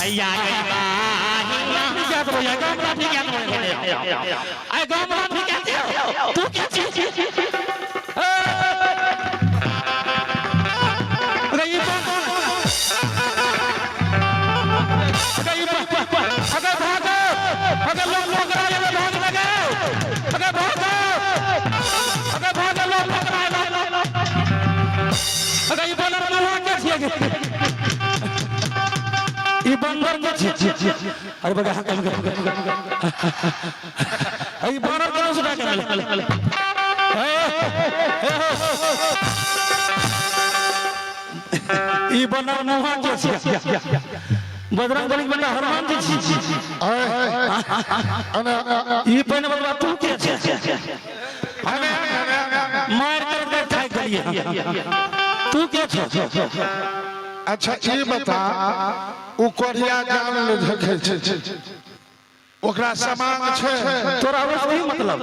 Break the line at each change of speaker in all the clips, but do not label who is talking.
भैया गई बाहिया क्या तो भैया गांव में ठीक है आई गांव में ठीक है तू क्या चीज अरे ये कौन अगर भागो अगर लोग राजा में भाग लगे अगर भागो लोग पकड़ाए अगर ये बंदर मरवा के छिए ये बंदर के छिए अरे बगा ये बंदर कौन से डाके ये बंदर मरवा के छिए बजरंगबली बंदा हनुमान जी छी ये पहले बंदा तू के छे मार कर खाई करिए तू के छे
अच्छा ये बता उ कोरिया जान ले देखे छे ओकरा समान छे
तोरा वही मतलब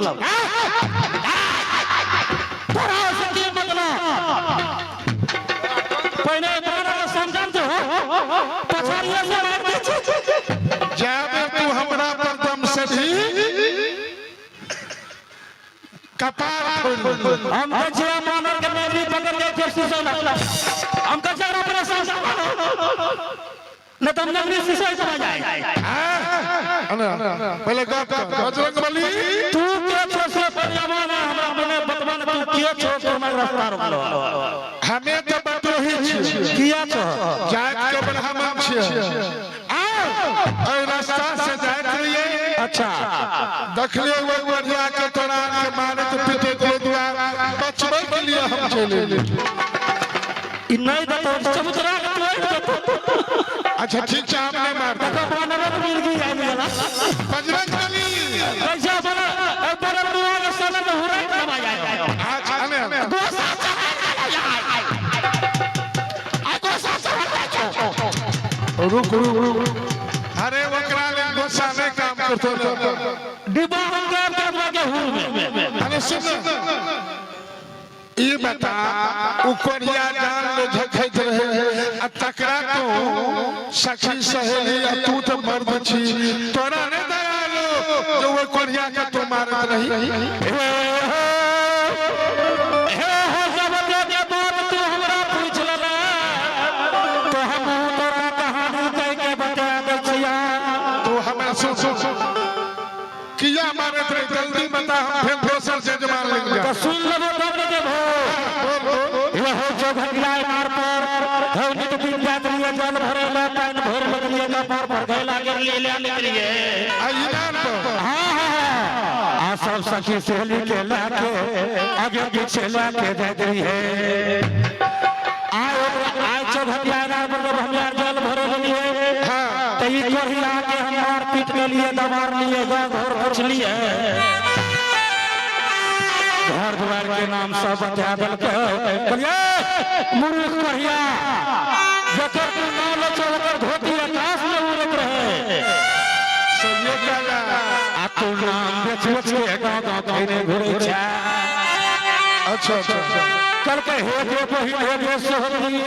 तोरा से मतलब पहले तोरा समझन तो पछाड़िए से मार दे
जब तू हमरा पर दम से भी कपार
हम कचरा मानर के मेरी पकड़ के फिर से हम कचरा अपने सांस न तुम नगरी से समझ आए
पहले बजरंगबली
तू के छोटे परिवार हमरा मने बतवन तू के छोटे हमर रास्ता रोक लो
हमें तो बतोही छी
किया तो
जात के ब्राह्मण छी और रास्ता से जात रहिए
अच्छा
देखले वो बढ़िया के तोड़ा के मारत पीटे के दुआ बचबे के लिए हम चले
इ नहीं तो समुद्रा
अच्छा ठीक है हमने मार
तो बनवा मिल गई आई वाला
बजरंगबली
कैसे बना बड़ा दुआ के सामने में हो रहा है जाए
आज हमें
गोसा
रुक अरे वकरा ले गोसा नहीं काम करतो
डिब्बा हम काम करवा के हुर में
अरे सुन ये बता उ कोरिया जान ले झखैत रहे आ तकरा को सखी सहेली आ तू तो मर्द छी तोरा ने दयालो जो वो कोरिया के तू मारत रही
हे हो जबरदस्त बात तू हमरा पूछ लेला तो हम तोरा कहानी कह के बता दे छिया
तो हमरा सोच किया मारत रहे जल्दी बता हम फिर दोसर से जमान लेंगे
तो सुन लेबो तब के भो ये हो जो घटियाए मार पर हौनी तो दिन जात लिए जल भरेला पानी भर लगलिए का पार भर गैला के लिए ले लिए
आइलान तो
हां आ सब सखी सहेली के लाके आगे पीछे लाके दे दी है आए जो घटियाए मतलब हम यार जल भरे लिए
हां
तो ये कोहिया के हम मार पीट के लिए दबार लिए घर पूछ लिए घर द्वार के नाम सब बता दल के बोलिए मूर्ख कहिया जकर तू नाम ले ओकर धोती आकाश में उड़त रहे
सही कहला
आ तू नाम बेच बेच के गांव कहने घुरे छा
अच्छा
कल के हे जो पहिल हे जो सोहरी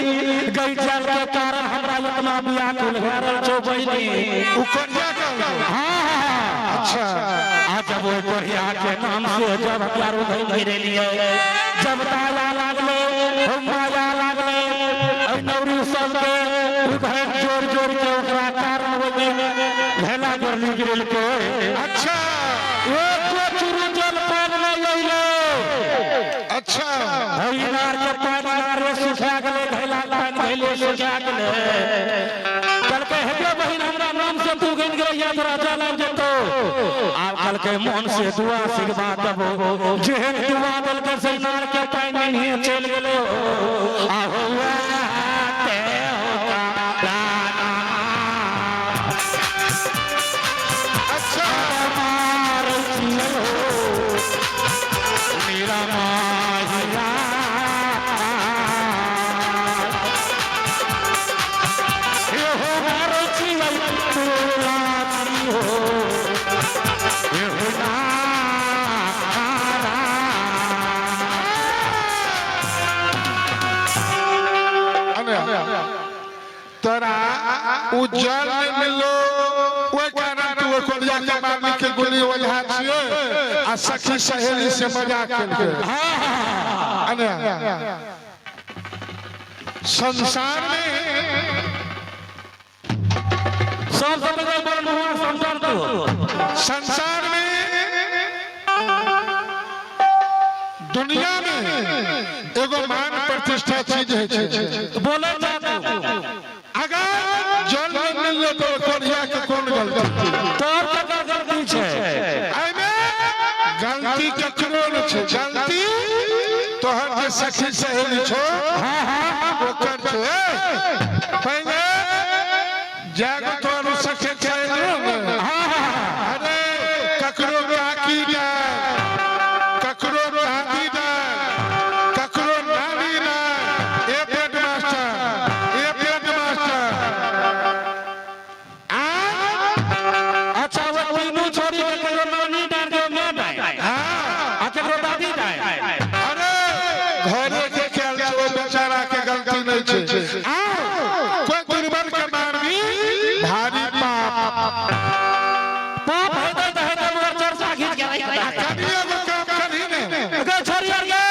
गई जाल के कारण हमरा इतना व्याकुल हेरल छो बहिनी
उ कोरिया का
हां
अच्छा
आज वो कोरिया के नाम से जब प्यारो घिरे लिए जब ताला लागले हम माया लागले और नौरी सब के घर जोर जोर के ओकरा कारण होवे भेला करली गिरल के
अच्छा
एक को चुरु जल पान न लइले
अच्छा
हरिनार के पानी रे सुखा गले भेला पान भेले सुखा गले कल के हेबे बहिन हमरा नाम से तू गन गिरैया तोरा जान जतो आप कल के मन से दुआ सिखबा दबो जेहन दुआ दल के सैनार के पानी नहीं चल गेलो आ हुआ ते होगा
अच्छा
मार चिलो मेरा माहिया ये हो मार चिलो तू लाती हो ये हो ना
तोरा उज्जवल में मिलो वो कारण तू वो कोरिया के मामी के गोली वजह छिए आ सखी सहेली से मजाक करके अने संसार में
सब समझ बड़ मोहन संसार तो
संसार में दुनिया में एगो मान प्रतिष्ठा चीज है
बोले जा
अगर जल में मिलले तो कोरिया के कौन गलती
तोर का गलती छे
एमे गलती ककरो न छे गलती तोहर के सखी सहेली छो ओकर छे पहले जागो तोर सखी सहेली अरे ककरो काकी ना ककरो दादी ना ककरो नानी ना ए पेट मास्टर
अच्छा वो तीनों छोड़ी के करो नानी डाल के मैं डाल हां अच्छा करो दादी डाल
अरे घरे के ख्याल छो बेचारा के गलती नहीं छे कोई दुर्बल के मारनी भारी पाप
है तो मोर चर्चा खींच के नहीं
कभी एगो काम करी ने
अगर छोड़ी यार के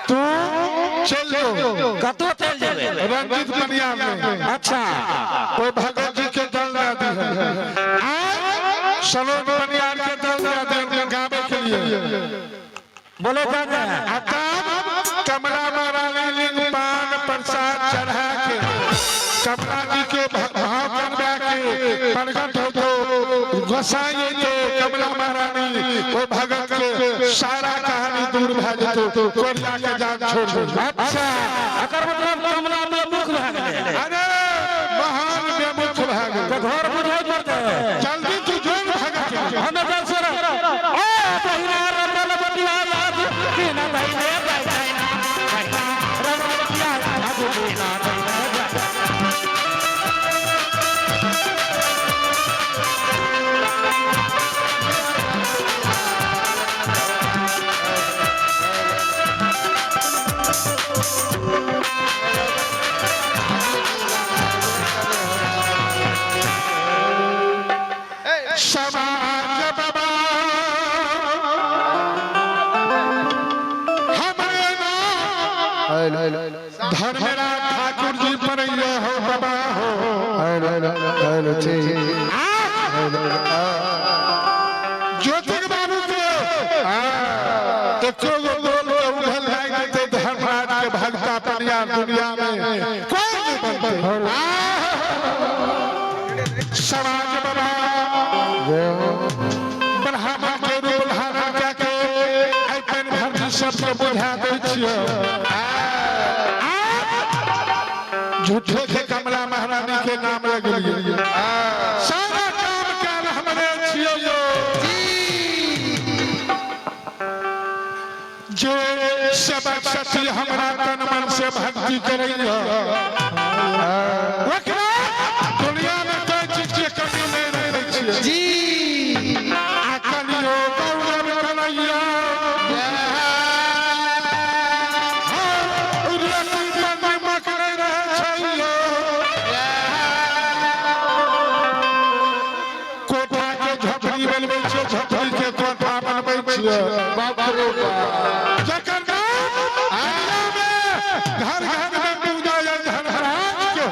तू चल जो
कतो चल जावे
रंजित बनिया में
अच्छा
कोई भगत जी के दल ना दी आज सलोन बनिया के दल ना दे गावे के लिए
बोले जा
अतः कमला महारानी लिंग पान प्रसाद चढ़ा के कमला जी के भाव करवा के प्रकट हो तो गोसाई के कमला महारानी वो भगत के सारा कहानी दूर भाग तो कोरिया के जान छोड़
अच्छा अकर मतलब कमला में मुख भाग गए
अरे महान बेमुख भाग
तो घर बुझाई पड़ते
जल्दी तू जोन भगत
हमें दल से ओ पहिना रमल बटिया याद कि ना भाई ने भाई ना रमल बटिया याद कि ना
समाज बाबा हमारे धर्मराज ठाकुर जी पर हो बाबा हो ज्योतिर् बाबू के एको गो बोल उधर लाग देते धर्मराज के भक्ता पनिया दुनिया में कोई नहीं बनते समाज बाबा ब्राह्मण के रूप धारण करके अपन धरती सबके बुझा दै छियै झूठे के कमला महारानी के नाम लगलिए सारा काम काल हमरे छियै यो जो सब सती हमरा तन मन से भक्ति करैया ओकरा दुनिया में कोई चीज के कमी नहीं रहै छियै जी आकलियो गौरव कन्हैया कोठा के झोपड़ी बनबै छियै झोपड़ी के कोठा बनबै छियै बाप रे बाप जकर घर घर में पूजा या धर्मराज के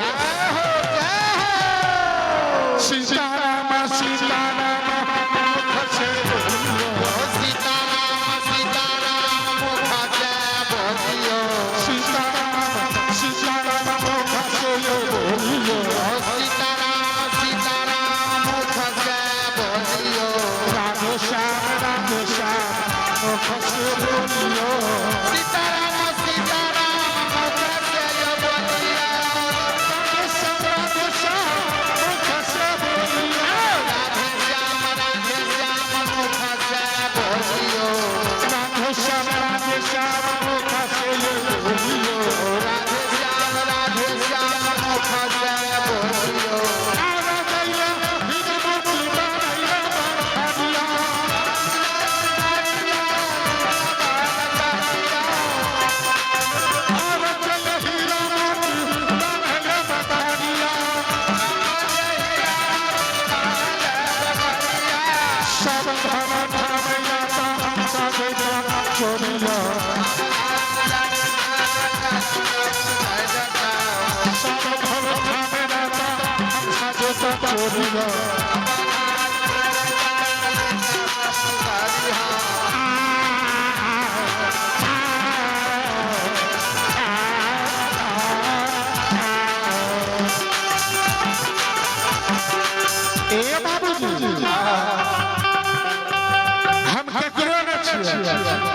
सीताराम सीताराम मुख से सीताराम सीताराम मुख से बोलियो राधे श्याम मुख से बोलियो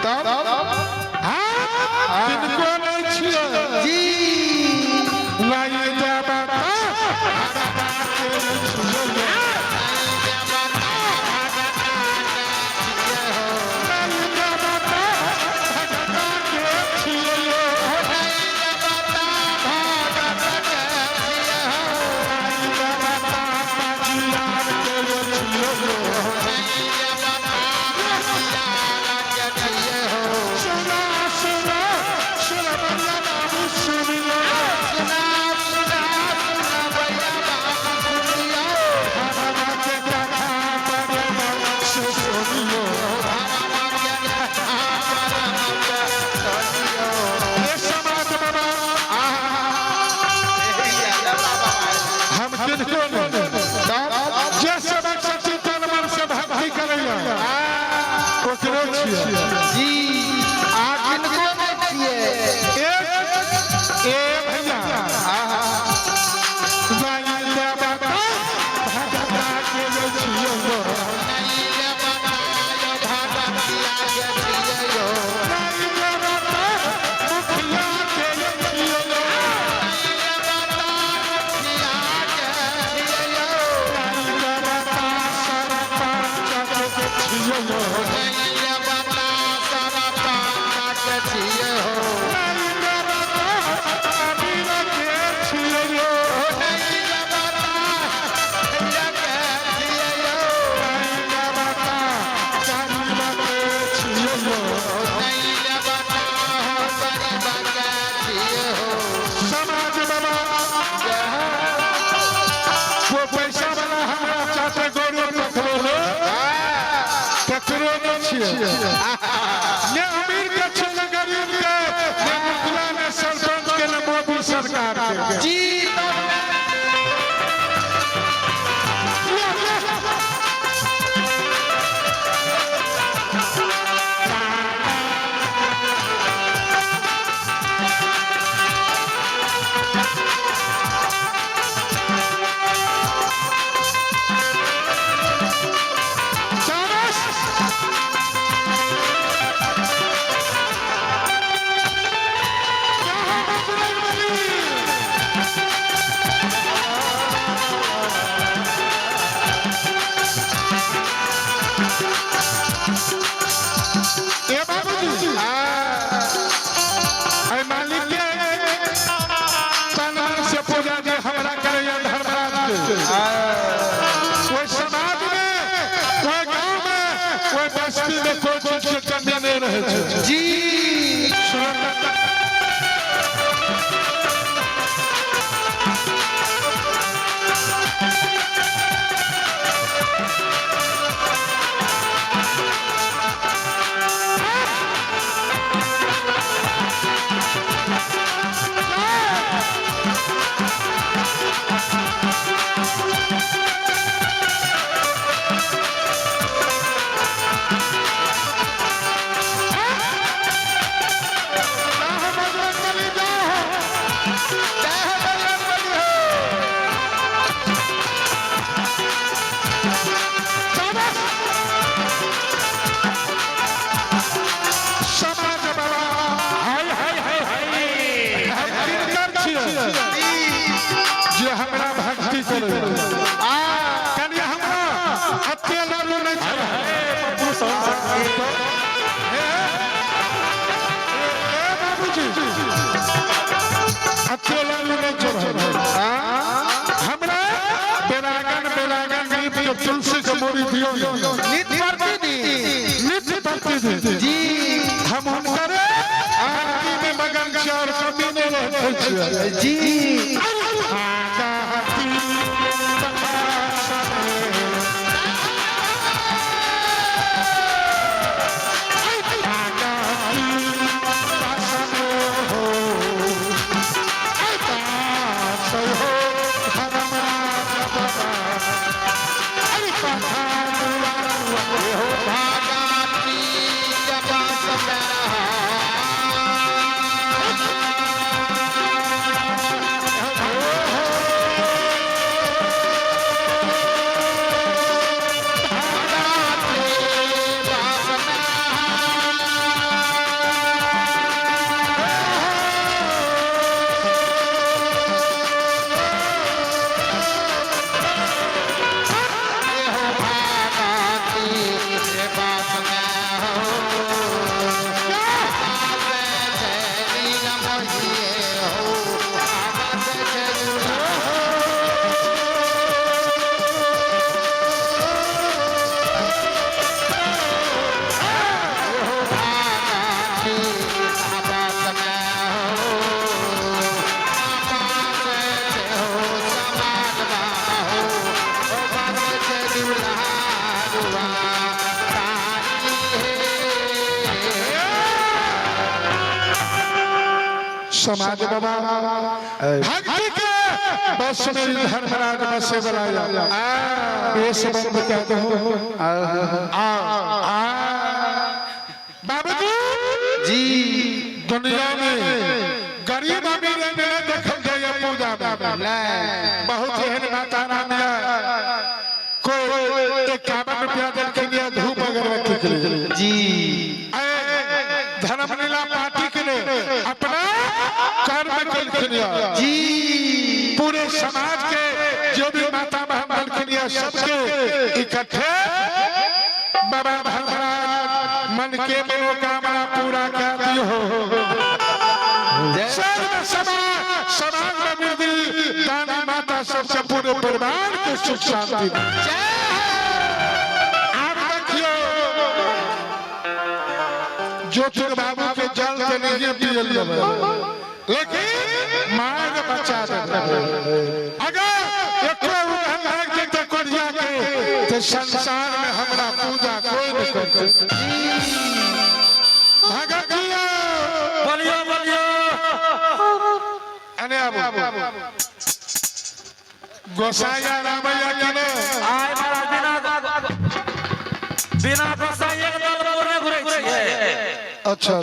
तब किनको नहीं छिए
जी
नहीं जाबा
जी आप किनको देखिए
ने अमीर के छे गरीब के ने मुखिया ने सरपंच के ने मोदी सरकार के
जी
कोई समाज में कोई गांव में कोई बस्ती में कोई चीज के कमी नहीं रहे
जी
जे हमरा भक्ति करे कनी हमरा हत्या लालो नहीं छे पप्पू बाबूजी हत्या लालो नहीं छे हमरा बेलागन गीत के तुलसी के मोरी दियो नित्य प्रतिदिन
जी
हम करे आरती में मगन छे और कमी नहीं रहे छे
जी
समाज बाबा भक्ति के बस में धर्मराज बसे बनाया ये संबंध क्या कहो बाबूजी
जी
दुनिया में गरीब अमीर ने देखल जाए पूजा में बहुत एहन माता रानिया कोई 51 रुपया दे के लिए धूप अगरबत्ती के लिए
जी
धर्मलीला पार्टी के लिए अपना कर्म के लिए
जी
पूरे समाज के जो भी माता बहन के लिए सबके इकट्ठे बाबा धर्मराज मन के मनोकामना पूरा कर दियो समाज में वृद्धि दानी माता सबसे पूरे परिवार के सुख शांति आप देखियो ज्योतिर बाबू के जल के नहीं पियल लेकिन मार बचा दे अगर तो संसार में हमारा पूजा कोई नहीं करते
बोलियो बोलियो
अने अब गोसाइया रामैया के ने
आय मारा बिना गोसाइया के दल बोलने घुरे छिए
अच्छा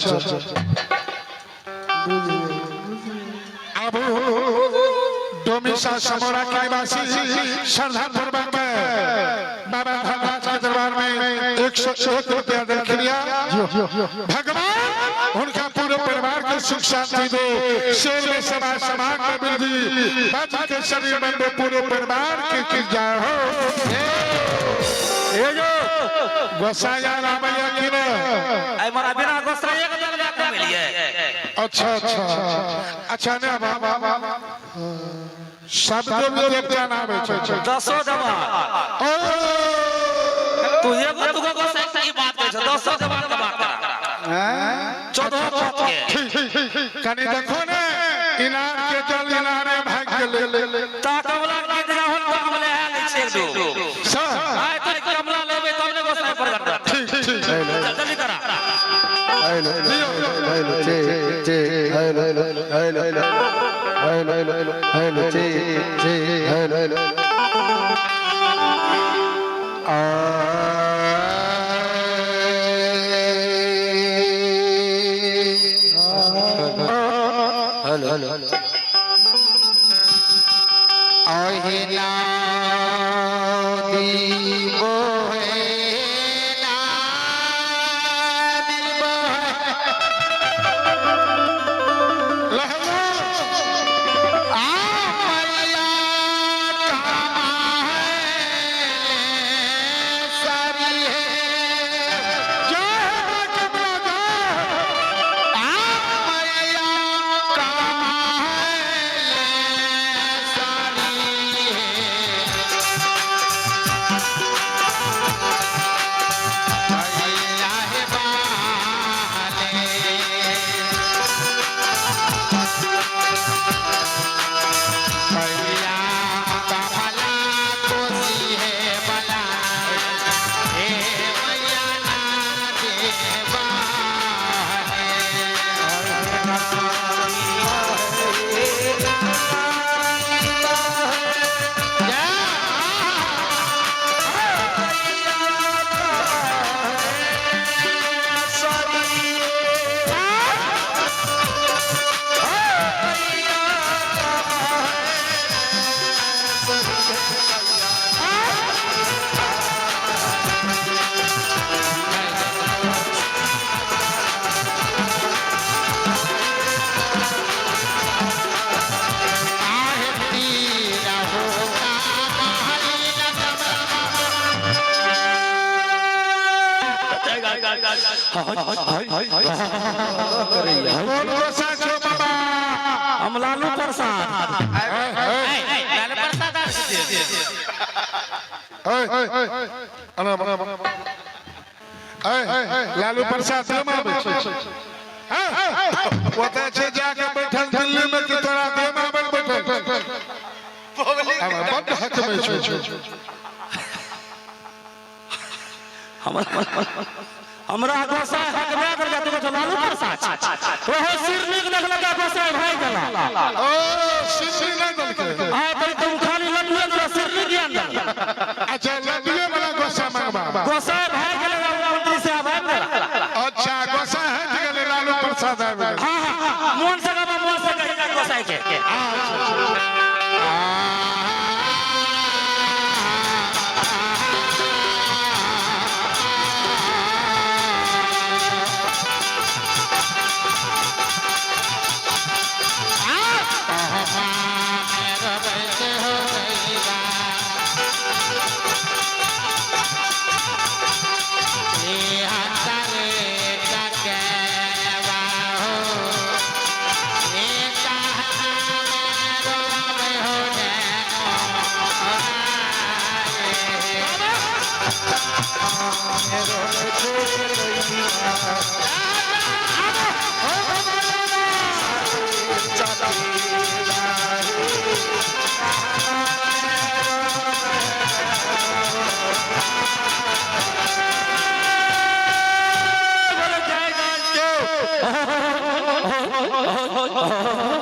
अब डोमिसा समोरा के निवासी श्रद्धा पूर्वक बाबा धर्मराज के दरबार में 101 रुपया दक्षिणा भगवान उनका पूरे परिवार को सुख शांति दे शेर में समाज में वृद्धि बच के शरीर में पूरे परिवार की जय हो
ये जो
गोसाइया रामैया की ने
आय मारा बिना गोसाइया के दल जाके मिलिए
अच्छा ने बाबा शब्द देवता नाम है
10 जवान तू एगो दुगो गोसाइया की बात कर 10 जवान के बात कर 14 पद के
कनी देखो ने इनार के जल इनारे भाग ले
ता कमला के दिया हो कमले है छेक दो आय तो कमला लेबे तब ने गोसाइया पर कर
ठीक
जल्दी करा हम लालू प्रसाद
लालू प्रसाद पता छे जाके बैठल दिल्ली में कि तोरा देमा बन बैठल बड़ हक में छे
हमरा गोसाई हक में कर जा तो लालू प्रसाद ओहो सिर निक लगला गोसाई भाई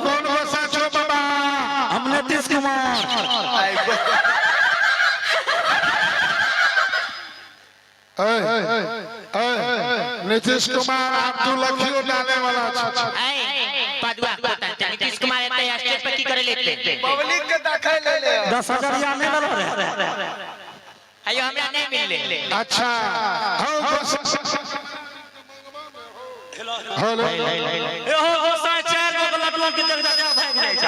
कौन गोसा छो बाबा?
हम नीतीश कुमार।
नीतीश कुमार आप तू लखियो डाले वाला
पदवा नीतीश कुमार एते स्टेज पे की करे लेते
पब्लिक के देखै ले ले
10,000 या नहीं ललो रे।
अयो हमरा नहीं मिलले।
अच्छा हेलो
हो सा चार गो लड्डू के जग जा भाग जाय छ।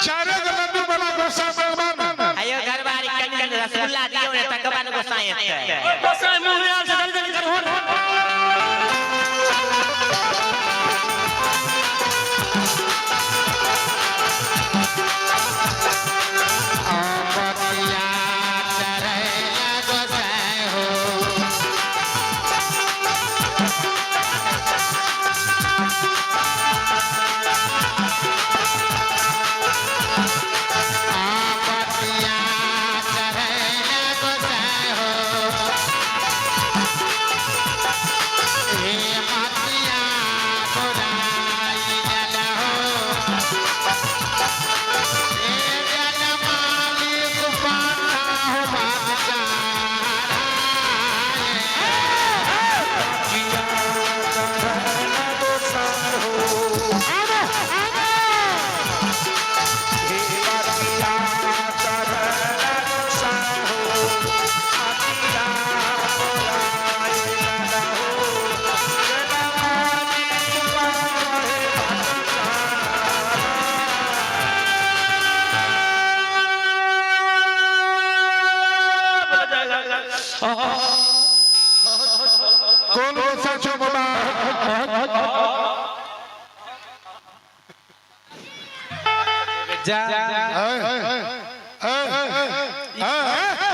चारे गो लड्डू वाला गोसा मेहमान।
अयो घरवारी कन रसगुल्ला दियो ने तकबान गोसाई है।
गोसाई मुंह में आल से जल्दी जल्दी कर हो।
कौन गोसा छो बाबा?
जा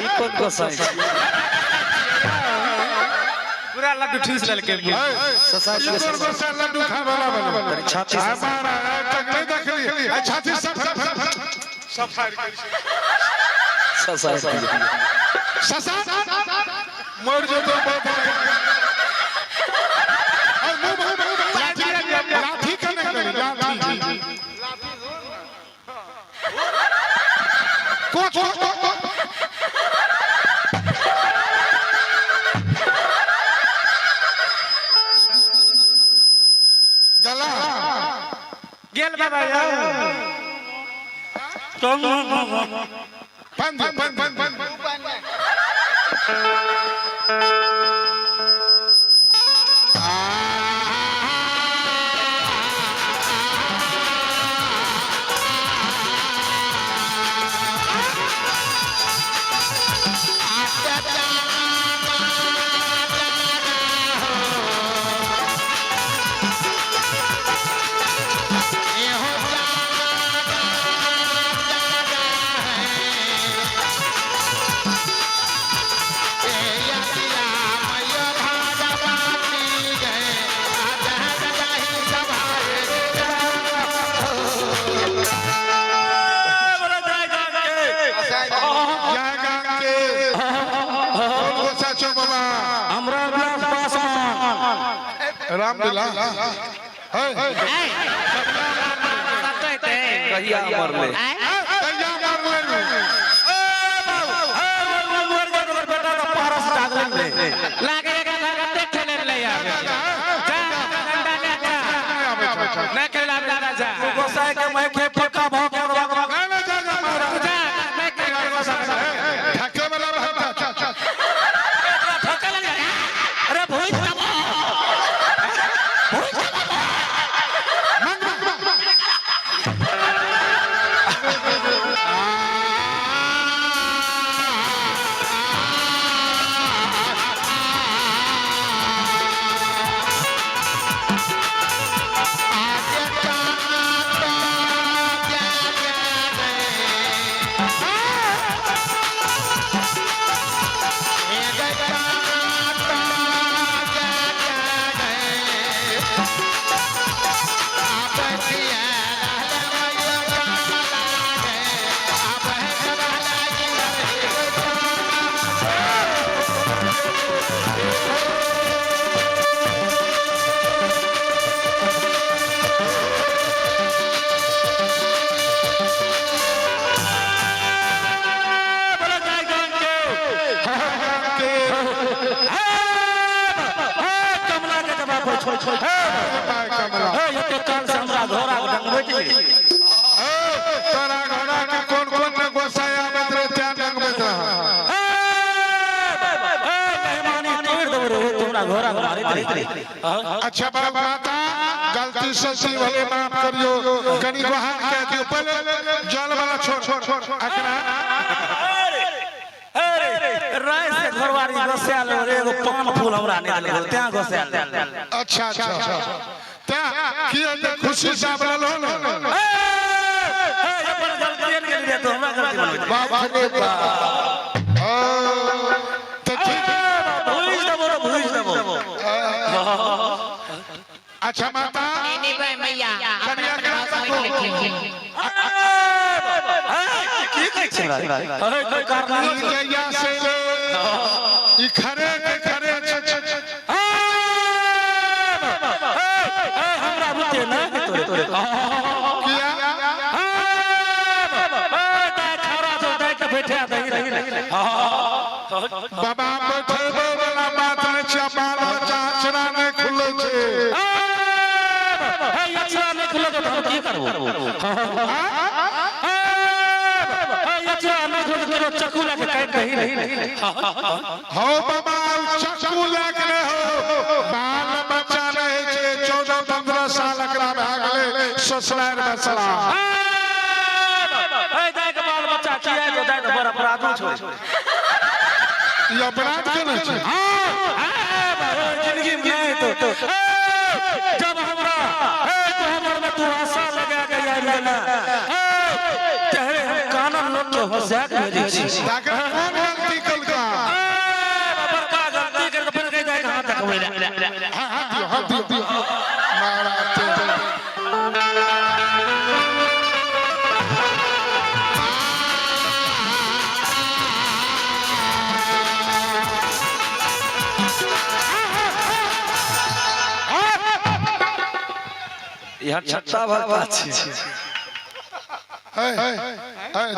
ई कौन गोसाई छ? पूरा लड्डू ठूस लेलके।
कौन गोसा लड्डू खा वाला बने?
छाती से
हमारा तक नहीं देखली। छाती सब फाड़ कर ससा मर जो तो लाठी का नहीं करी लाठी कोच गला
गेल बाबा यार।
बंद रामलीला
कहिया मरले गोसाई के मैं के पक्का भाव
आगे
रंगवे के
तोरा घोड़ा के कौन कौन में गोसाया में रे त्या रंग में
मेहमानी तोड़ दो रे तुमरा घोड़ा मारी दे
अच्छा बाप माता गलती से सी भले माफ करियो कनी वहां कह दियो पहले जल वाला छोड़ अकरा
राय से घरवारी गोसाल रे एगो पान फूल हमरा ने देल त्या गोसाल
अच्छा त्या की अंदर खुशी से बोलो न
अपन गलती के लिए तो हमरा गलती बनबे
बाप रे बाप तो ठीक
भूल देबो
अच्छा माता
नहीं भाई मैया
कन्या करा को
की कहै छै अरे कोई कारण
ई जइया से ई खरे के खरे
हमरा बुते ना तोरे
किया
खरा तो दे के बैठा दही
बाबा बैठे वाला बात नै छै बाल बच्चा अचरा नै खुलै छै
हे अचरा नै खुलै तो हम की करबो चक्कू लगे काट रही
हो बाबा चक्कू लगे हो बाल बच्चा नहीं छे 14-15 साल एकरा भए गेलै ससुराल बसला
ए दाई के बाल बच्चा किया तो दाई तो बड़ा अपराध छोड़
ई अपराध के नहीं छे
जिंदगी में नहीं तो जब हमरा तो हमर में तू आशा लगा के आइला ना तेरे हम कानून लोग के होशियार में दी छी
ताकर कौन गलती कलका
बड़का गलती कर फिर कह जाए कहां तक होइला
हाथ दियो मारा
यहाँ छत्ता भर बात छी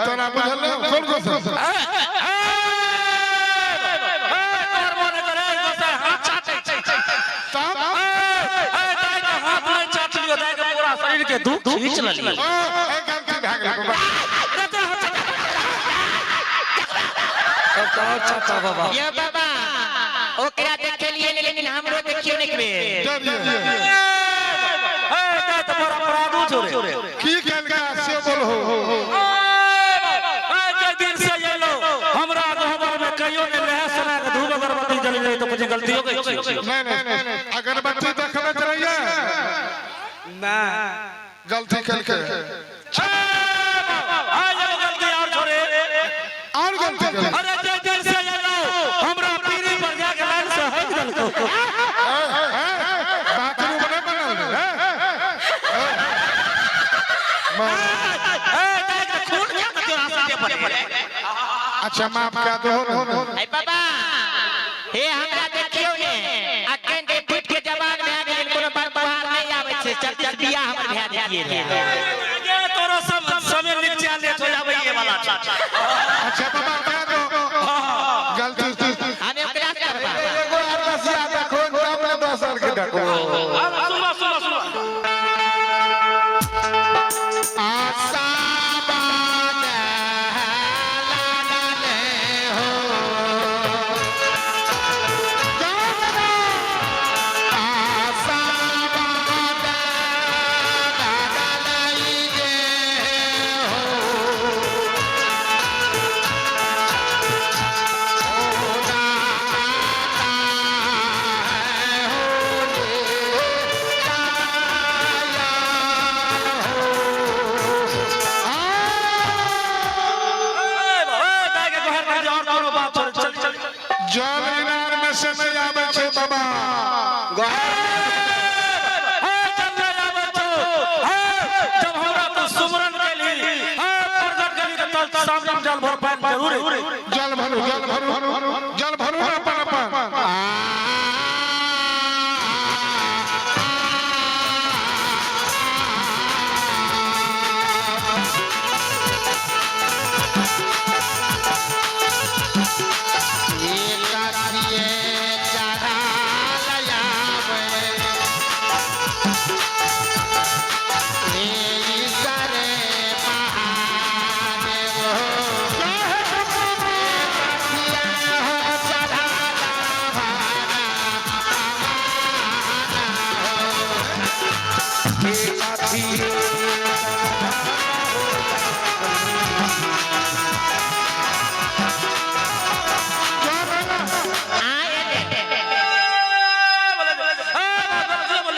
तोरा बुझल कौन को से
तोर मन करे गोसा हाथ चाटे
तब
दाई के हाथ नहीं चाट लियो दाई के पूरा शरीर के दुख खींच ललियो
गलती भए गेलै बाबा
ये बाबा ओकरा देखे लिए लेकिन हमरो देखियो नहीं बे
दाई तो बड़ा अपराध छोड़े
की कलका से बोलो
के दिन से ये लो हमरा घर में कहियो ने रह सना के धूप अगरबत्ती जल जाए तो मुझे गलती हो गई
नहीं अगरबत्ती देखबे रहिए
ना
गलती कलके
आज गलती और छोड़े
और गलती कलके
अरे जे दिन से ये लो हमरा पीरी पर जाके लाइन से हट गल को
बाथरूम बने बनल अच्छा माफ कर दो
ए बाबा हे हमरा देखियो ने अखन दे फुट के जवान में आ गेल कोनो बात बाहर नहीं आवे छे चल बियाह हमर भए दिए रे
ये तोरो सब समय नीचे ले हो जावे ये वाला
अच्छा बाबा कह दो गलती
हमें ओकरा से करबा
एगो अरबसिया देखो तब ने 10 साल के देखो
सुनो
आशा बात लागले हो आशा बात लागले गे हो जल इनार में से नहीं आवे छे बाबा
जब हमरा तो सुमरन कैली प्रकट करी तो सामने जल भर पानी जरूर
जल भरू ना अपन
ये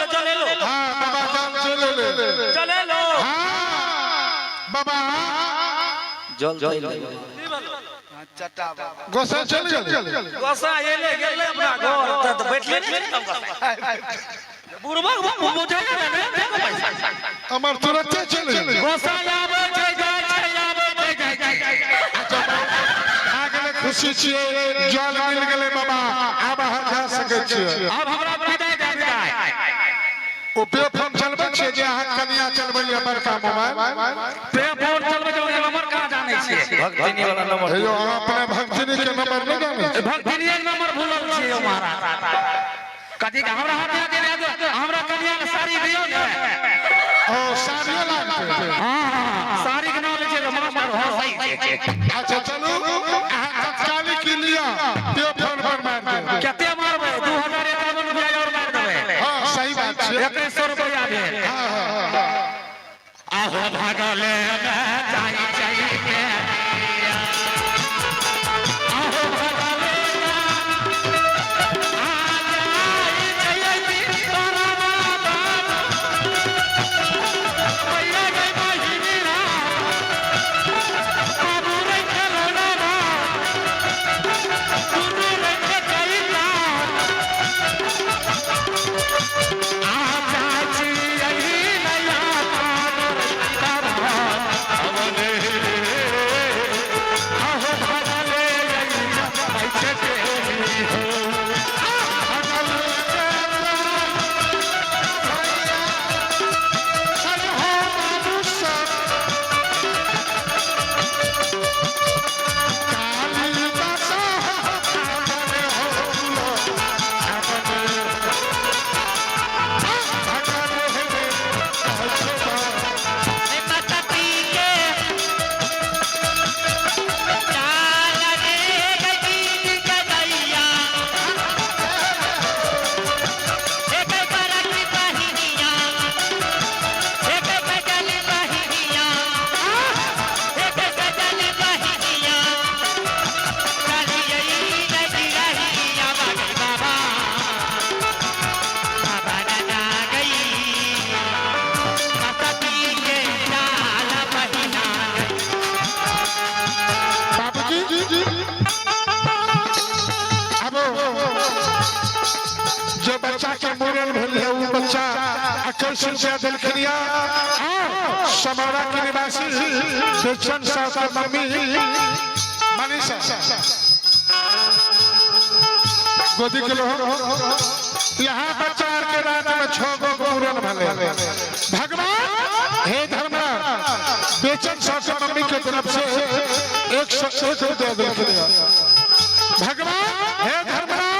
बोले चले लो
हाँ बाबा जान चले ले
चले लो
हाँ बाबा
चटा बाबा
गोसा चल गए
गोसा ये ले गेले अपना घर त बैठले नहीं तब गोसा बुरबक बुझे ने देखो पैसा
अमर तुरंत चले
गोसा आवे छै जाय छै आवे छै जाय
आगे खुशी छिए जल मिल गेले बाबा आब अहाँ जा सकै छिए
अब हमरा विदाई दे विदाई
ओ पे फोन चलबै छै जे अहाँ कनिया चलबै बड़का मोबाइल
पे फोन चलबै जो नंबर कहां जानै छियै भक्तिनी वाला नंबर
हे यो अहाँ अपने भक्तिनी के नंबर नहीं जानै छिए
भक्तिनी नंबर भूलल छियै महाराज कथि का हमरा हाथ दे हमरा कनिया के साड़ी दियो ने
ओ साड़ी लागते
हां साड़ी के नाम ले छै मास्टर हो सही छै
अच्छा चलो अहाँ तत्कालिक के लिया पे फोन पर मार दे
कते मारबै 2051 रुपया और मार देबै
हां सही बात छै
2100 रुपया भेल
हां
आहो भागले जाई जाई के आहो भागले आ जाई जाई तोरा बाबा भैया गई बहिनी रा बाबू रे खेलना रा सुनु रे कइला आ चाची यही नया
जो बच्चा के मूरन भेल है वो बच्चा 21 रुपया दिलखनिया समारा के निवासी बेचन साहब के मम्मी मनीषा गोदी के लोग यहाँ बच्चा के रात में 6 गो मूरन भले भगवान हे धर्मराज बेचन साहब के मम्मी के तरफ से 101 रुपया दिलखनिया भगवान हे धर्मराज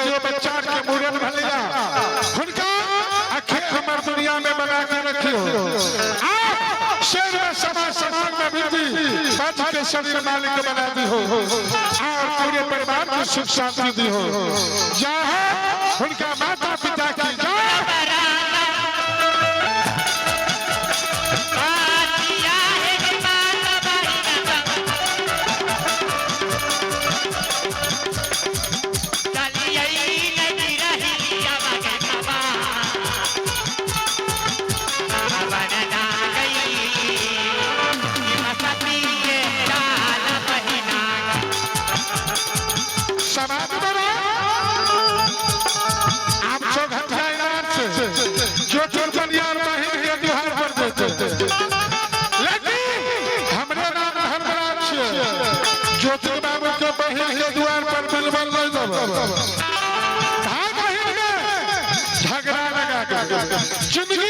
जो बच्चा के मूरन भलिया हुनका आखिर हमर दुनिया में बना के रखियो शेर में समाज में वृद्धि बच के शरीर मालिक बना दी हो और पूरे परिवार को सुख शांति दी हो जहाँ उनका माता पिता की झगड़ा लगा जिंदगी